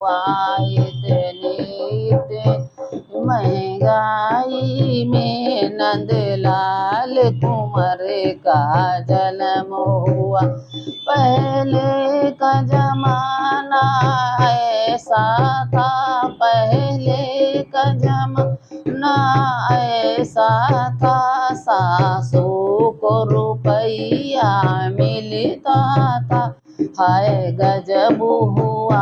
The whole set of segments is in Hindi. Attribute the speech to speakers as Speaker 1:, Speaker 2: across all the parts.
Speaker 1: इतनी महंगाई में नंदलाल कुंवर का जन्म हुआ। पहले का जमाना ऐसा था, पहले का जमाना ऐसा था, सासू को रुपया मिलता था। हाय गजब हुआ,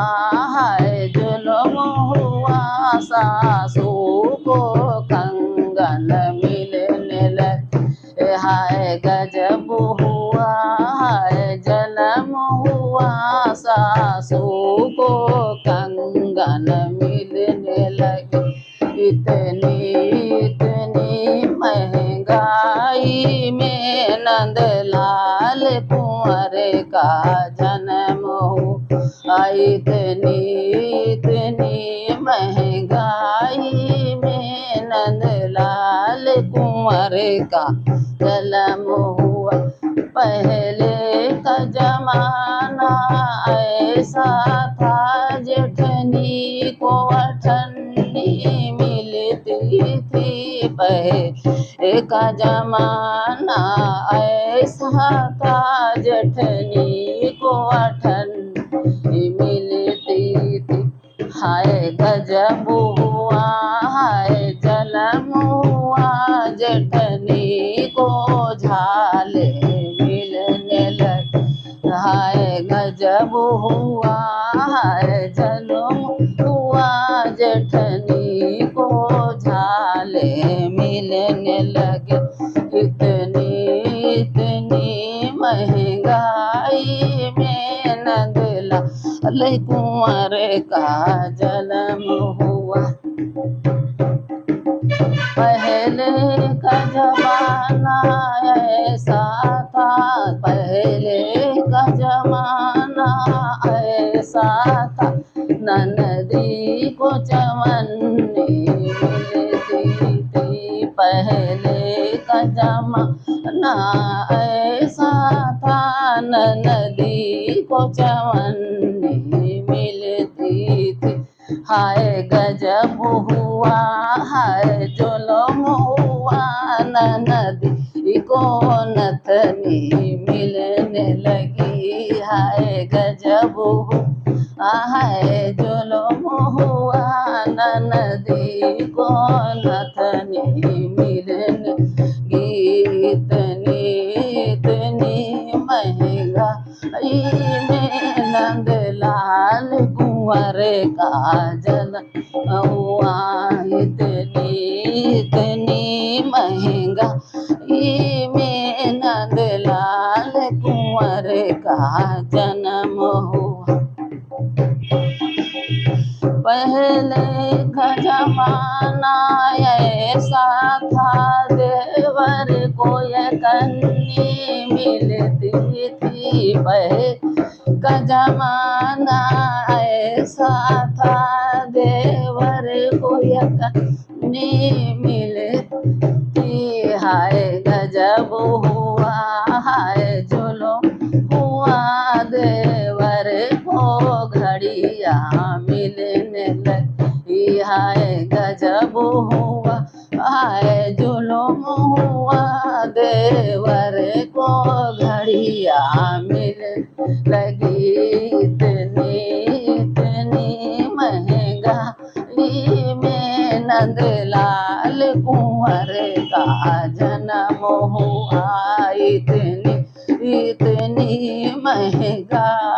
Speaker 1: हाय जुल्म हुआ, सासू को कंगन मिलने लगे। हाय गजब हुआ, हाय जन्म हुआ, सासू को कंगन मिलने लगे। इतनी इतनी महंगाई में नंदलाल कुंवर का जन्म हुआ। इतनी इतनी महंगाई में नंदलाल कुंवर का जन्म हुआ। पहले का जमाना ऐसा था, जेठनी को अठन्नी मिलती थी। पहले का जमाना ऐसा था, जेठनी को अठन्नी मिलती थी। हाय गजब हुआ, हाय जन्म हुआ, जेठनी को झाले मिलने लगे। हाय गजब हुआ, हाय जन्म हुआ, जेठनी को झाले मिलने लगे। इतनी इतनी महंगाई में नंदलाल कुंवर का जन्म हुआ। पहले का जमाना ऐसा था, पहले का जमाना ऐसा था, ननदी को चवन्नी मिलती थी। पहले का जमाना ऐसा था, ननदी को चवन्नी मिलती थी। हाय गजब हुआ, हाय जुल्म हुआ, ननदी को नथनी मिलने लगी। हाय गजब हुआ, हाय जुल्म हुआ, ननदी को नथनी मिलने लगी। इतनी इतनी महंगाई में नंदलाल कुंवर का जन्म हुआ। इतनी इतनी महंगाई में नंदलाल कुंवर का जन्म हुआ। पहले का जमाना ऐसा था, देवर को ये कन्नी मिलती थी। पहले का जमाना ऐसा था, देवर को ये कन्नी मिलती। हाय गजब हुआ, हाय जुल्म हुआ, देवर को घड़िया मिलने लगी। हाय गजब हुआ, हाय जुल्म हुआ, देवर को घड़िया मिलने लगी। इतनी इतनी महंगाई में नंदलाल कुंवर का जन्म हुआ। इतनी इतनी महंगाई